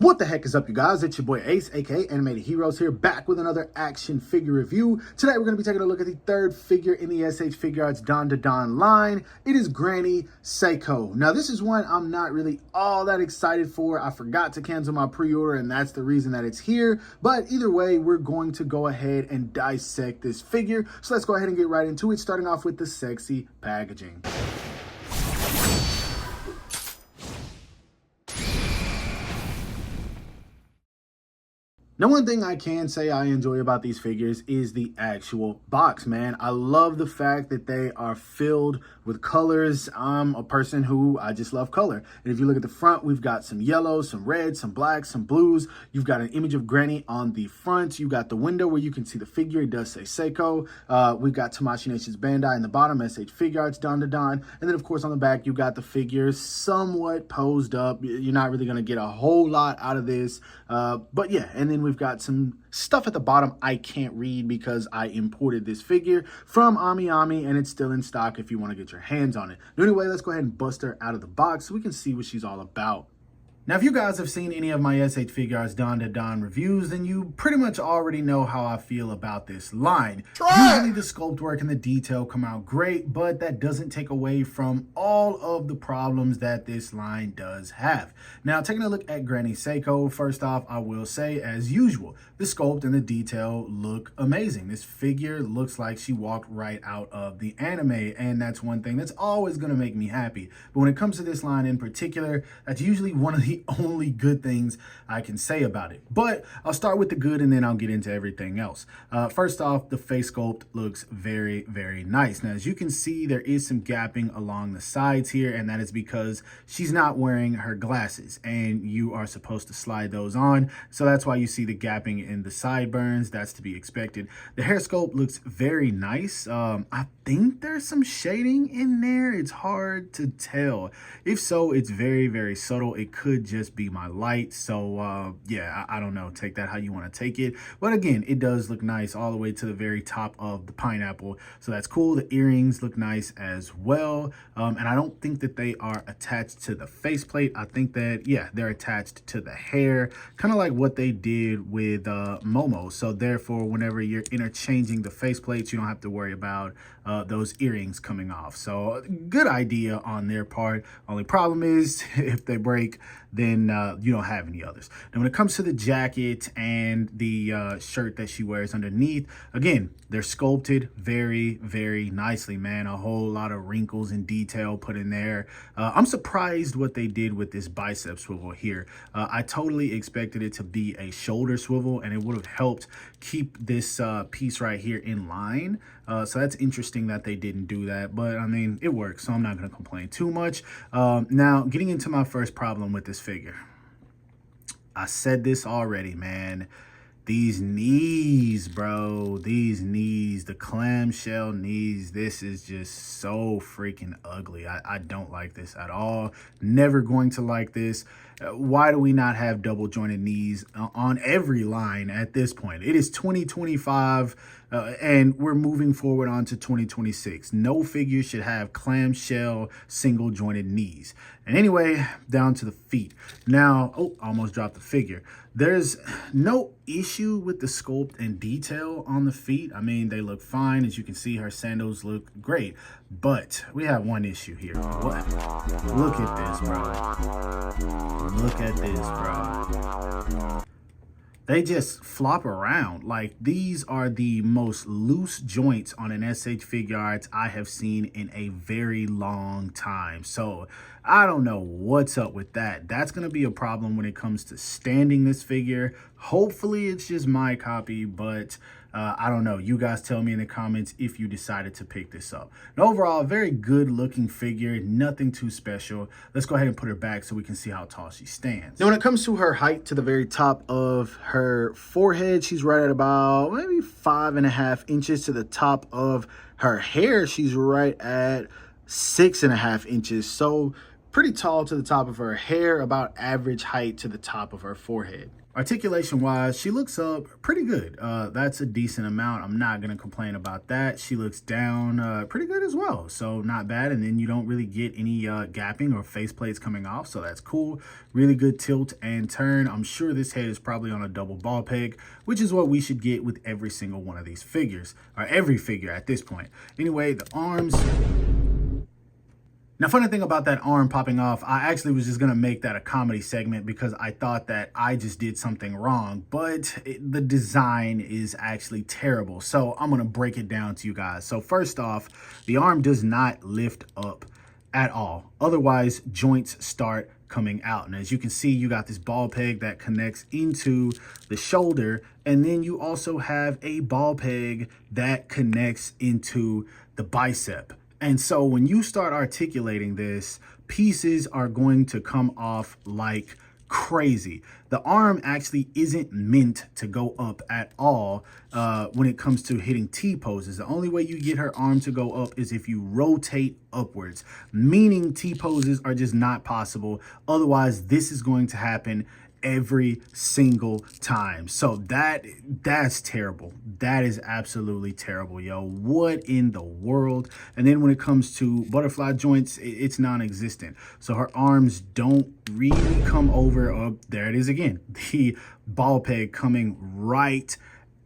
What the heck is up, you guys? It's your boy Ace, aka Animated Heroes, here, back with another action figure review. Today we're going to be taking a look at the third figure in the SH Figuarts DanDaDan line. It is Granny Seiko. Now this is one I'm not really all that excited for. I forgot to cancel my pre-order and that's the reason that it's here. But either way, we're going to go ahead and dissect this figure. So let's go ahead and get right into it, starting off with the sexy packaging. Now, one thing I can say I enjoy about these figures is the actual box, man. I love the fact that they are filled with colors. I'm a person who, I just love color. And if you look at the front, we've got some yellows, some reds, some blacks, some blues. You've got an image of Granny on the front. You got the window where you can see the figure. It does say Seiko. We've got Tamashii Nation's Bandai in the bottom, SH Figuarts DanDaDan. And then, of course, on the back, you got the figure somewhat posed up. You're not really going to get a whole lot out of this. But yeah, and then we've got some stuff at the bottom I can't read because I imported this figure from Ami and it's still in stock if you want to get your hands on it. But anyway, let's go ahead and bust her out of the box so we can see what she's all about. Now, if you guys have seen any of my SH Figuarts DanDaDan reviews, then you pretty much already know how I feel about this line. Usually the sculpt work and the detail come out great, but that doesn't take away from all of the problems that this line does have. Now, taking a look at Granny Seiko, first off, I will say, as usual, the sculpt and the detail look amazing. This figure looks like she walked right out of the anime, and that's one thing that's always going to make me happy. But when it comes to this line in particular, that's usually one of the only good things I can say about it. But I'll start with the good and then I'll get into everything else. First off, the face sculpt looks very, very nice. Now, as you can see, there is some gapping along the sides here, and that is because she's not wearing her glasses and you are supposed to slide those on. So that's why you see the gapping in the sideburns. That's to be expected. The hair sculpt looks very nice. I think there's some shading in there. It's hard to tell. If so, it's very, very subtle. It could just be my light. So yeah, I don't know, take that how you want to take it, but again, it does look nice all the way to the very top of the pineapple, so that's cool. The earrings look nice as well, and I don't think that they are attached to the faceplate. I think that, yeah, they're attached to the hair, kind of like what they did with Momo. So therefore, whenever you're interchanging the faceplates, you don't have to worry about those earrings coming off. So good idea on their part. Only problem is if they break, then you don't have any others. Now, when it comes to the jacket and the shirt that she wears underneath, again, they're sculpted very, very nicely, man. A whole lot of wrinkles and detail put in there. I'm surprised what they did with this bicep swivel here. I totally expected it to be a shoulder swivel, and it would have helped keep this piece right here in line. So that's interesting that they didn't do that, but I mean, it works, so I'm not going to complain too much. Now, getting into my first problem with this figure. I said this already, man. These knees, bro, these knees, the clamshell knees, this is just so freaking ugly. I don't like this at all. Never going to like this. Why do we not have double jointed knees on every line at this point? It is 2025 and we're moving forward on to 2026. No figure should have clamshell single jointed knees. And anyway, down to the feet. Now, oh, I almost dropped the figure. There's no issue with the sculpt and detail on the feet. I mean, they look fine. As you can see, her sandals look great. But we have one issue here. What? Look at this, bro. Look at this, bro. They just flop around. Like, these are the most loose joints on an SH Figuarts I have seen in a very long time. So I don't know what's up with that. That's going to be a problem when it comes to standing this figure. Hopefully it's just my copy, but I don't know. You guys tell me in the comments if you decided to pick this up. And overall, a very good looking figure, nothing too special. Let's go ahead and put her back so we can see how tall she stands. Now, when it comes to her height to the very top of her forehead, she's right at about maybe 5.5 inches. To the top of her hair, she's right at 6.5 inches. So pretty tall to the top of her hair, about average height to the top of her forehead. Articulation wise, she looks up pretty good. That's a decent amount. I'm not gonna complain about that. She looks down pretty good as well, so not bad. And then you don't really get any gapping or face plates coming off, so that's cool. Really good tilt and turn. I'm sure this head is probably on a double ball peg, which is what we should get with every single one of these figures, or every figure at this point. Anyway, the arms. Now, funny thing about that arm popping off, I actually was just going to make that a comedy segment because I thought that I just did something wrong, but the design is actually terrible. So I'm going to break it down to you guys. So first off, the arm does not lift up at all. Otherwise, joints start coming out. And as you can see, you got this ball peg that connects into the shoulder. And then you also have a ball peg that connects into the bicep. And so when you start articulating this, pieces are going to come off like crazy. The arm actually isn't meant to go up at all when it comes to hitting T poses. The only way you get her arm to go up is if you rotate upwards, meaning T poses are just not possible. Otherwise, this is going to happen every single time. So that's terrible. That is absolutely terrible, yo. What in the world? And then when it comes to butterfly joints, it's non-existent. So her arms don't really come over. Oh, there it is again. The ball peg coming right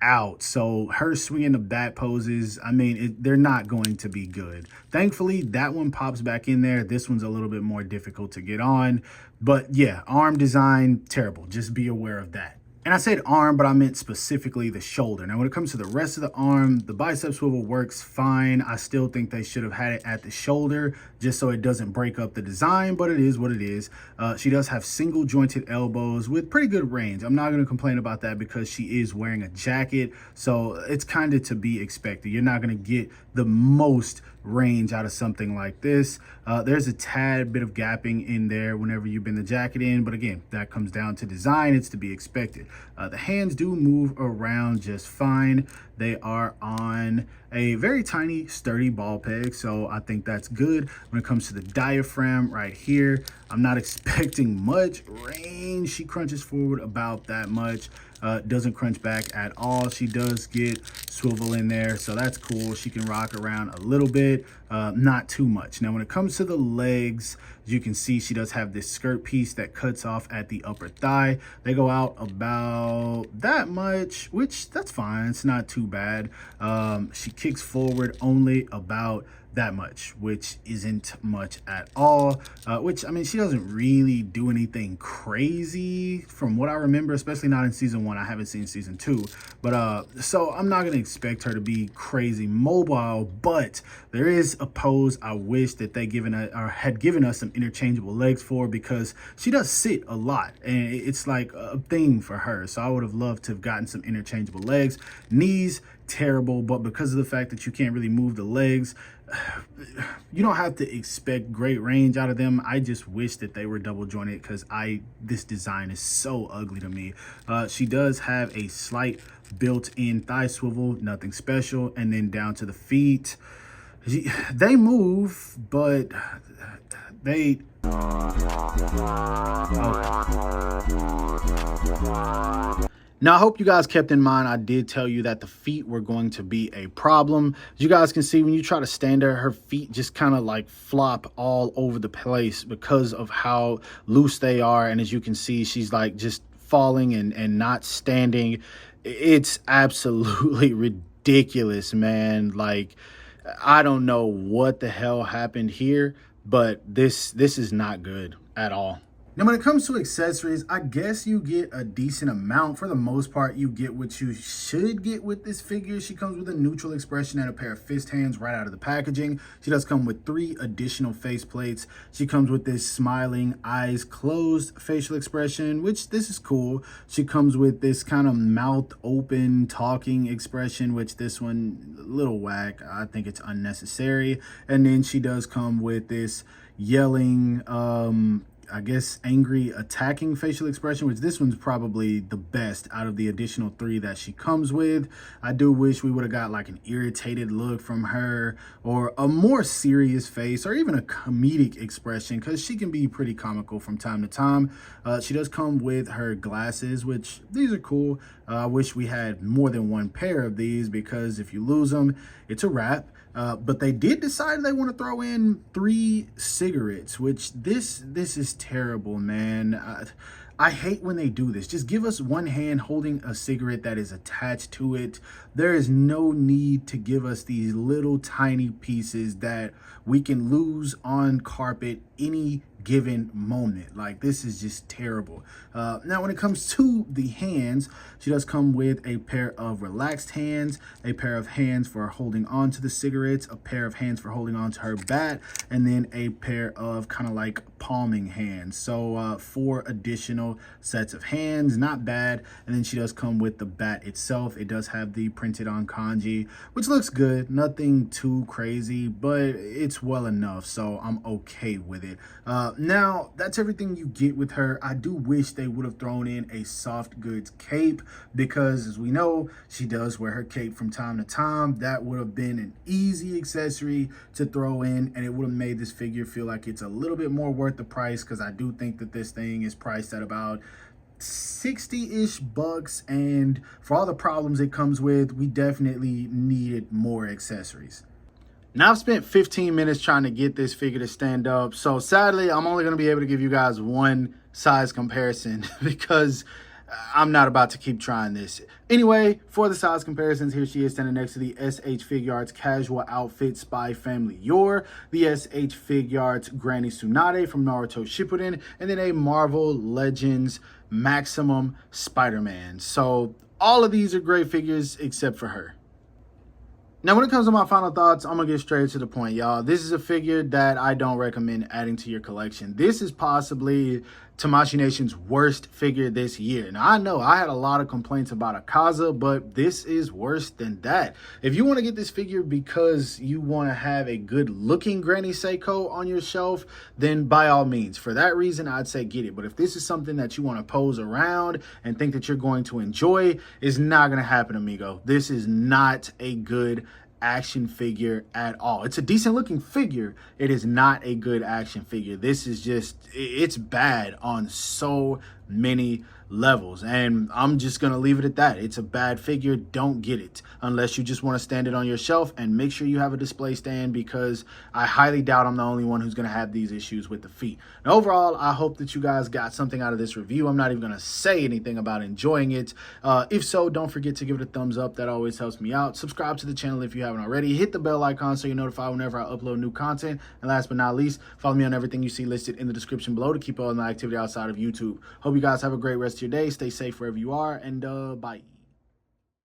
out. So her swinging the bat poses, I mean, they're not going to be good. Thankfully, that one pops back in there. This one's a little bit more difficult to get on. But yeah, arm design, terrible. Just be aware of that. And I said arm, but I meant specifically the shoulder. Now, when it comes to the rest of the arm, the bicep swivel works fine. I still think they should have had it at the shoulder just so it doesn't break up the design, but it is what it is. She does have single jointed elbows with pretty good range. I'm not going to complain about that because she is wearing a jacket, so it's kind of to be expected. You're not going to get the most range out of something like this. There's a tad bit of gapping in there whenever you bend the jacket in, but again, that comes down to design. It's to be expected. The hands do move around just fine. They are on a very tiny, sturdy ball peg, so I think that's good. When it comes to the diaphragm right here, I'm not expecting much range. She crunches forward about that much. Doesn't crunch back at all. She does get swivel in there, so that's cool. She can rock around a little bit, not too much. Now, when it comes to the legs, as you can see, she does have this skirt piece that cuts off at the upper thigh. They go out about that much, which that's fine. It's not too bad. She kicks forward only about that much, which isn't much at all, which, I mean, she doesn't really do anything crazy from what I remember, especially not in season 1. I haven't seen season 2, but so I'm not going to expect her to be crazy mobile, but there is a pose I wish that they had given us some interchangeable legs for, because she does sit a lot and it's like a thing for her. So I would have loved to have gotten some interchangeable legs. Knees, terrible, but because of the fact that you can't really move the legs, you don't have to expect great range out of them. I just wish that they were double jointed because this design is so ugly to me. She does have a slight built-in thigh swivel, nothing special. And then down to the feet, they move, but they Now, I hope you guys kept in mind, I did tell you that the feet were going to be a problem. As you guys can see, when you try to stand her feet just kind of like flop all over the place because of how loose they are. And as you can see, she's like just falling and not standing. It's absolutely ridiculous, man. Like, I don't know what the hell happened here, but this is not good at all. Now, when it comes to accessories, I guess you get a decent amount. For the most part, you get what you should get with this figure. She comes with a neutral expression and a pair of fist hands right out of the packaging. She does come with 3 additional face plates. She comes with this smiling, eyes closed facial expression, which this is cool. She comes with this kind of mouth open talking expression, which this one, a little whack. I think it's unnecessary. And then she does come with this yelling, I guess, angry attacking facial expression, which this one's probably the best out of the additional 3 that she comes with. I do wish we would have got like an irritated look from her, or a more serious face, or even a comedic expression, because she can be pretty comical from time to time. She does come with her glasses, which these are cool. I wish we had more than one pair of these, because if you lose them, it's a wrap. But they did decide they want to throw in 3 cigarettes, which this is terrible, man. I hate when they do this. Just give us one hand holding a cigarette that is attached to it. There is no need to give us these little tiny pieces that we can lose on carpet any given moment. Like, this is just terrible. Now, when it comes to the hands, she does come with a pair of relaxed hands, a pair of hands for holding on to the cigarettes, a pair of hands for holding on to her bat, and then a pair of kind of like palming hands. So 4 additional sets of hands, not bad. And then she does come with the bat itself. It does have the printed on kanji, which looks good, nothing too crazy, but it's well enough, so I'm okay with it. Now, that's everything you get with her. I do wish they would have thrown in a soft goods cape, because as we know, she does wear her cape from time to time. That would have been an easy accessory to throw in, and it would have made this figure feel like it's a little bit more worth the price, because I do think that this thing is priced at about 60-ish bucks, and for all the problems it comes with, we definitely needed more accessories. Now, I've spent 15 minutes trying to get this figure to stand up, so sadly I'm only going to be able to give you guys one size comparison because I'm not about to keep trying this. Anyway, for the size comparisons, here she is standing next to the SH Figuarts Casual Outfit Spy Family Yor, the SH Figuarts Granny Tsunade from Naruto Shippuden, and then a Marvel Legends Maximum Spider-Man. So all of these are great figures except for her. Now, when it comes to my final thoughts, I'm going to get straight to the point, y'all. This is a figure that I don't recommend adding to your collection. This is possibly Tamashii Nation's worst figure this year. Now, I know I had a lot of complaints about Akaza, but this is worse than that. If you want to get this figure because you want to have a good-looking Granny Seiko on your shelf, then by all means. For that reason, I'd say get it. But if this is something that you want to pose around and think that you're going to enjoy, it's not going to happen, amigo. This is not a good action figure at all. It's a decent looking figure. It is not a good action figure. This is just, it's bad on so many levels, and I'm just gonna leave it at that. It's a bad figure. Don't get it unless you just want to stand it on your shelf, and make sure you have a display stand, because I highly doubt I'm the only one who's gonna have these issues with the feet. Now, overall, I hope that you guys got something out of this review. I'm not even gonna say anything about enjoying it. If so, don't forget to give it a thumbs up. That always helps me out. Subscribe to the channel if you haven't already. Hit the bell icon so you're notified whenever I upload new content. And last but not least, follow me on everything you see listed in the description below to keep all my activity outside of YouTube. Hope you guys have a great rest of your day. Stay safe wherever you are, and bye.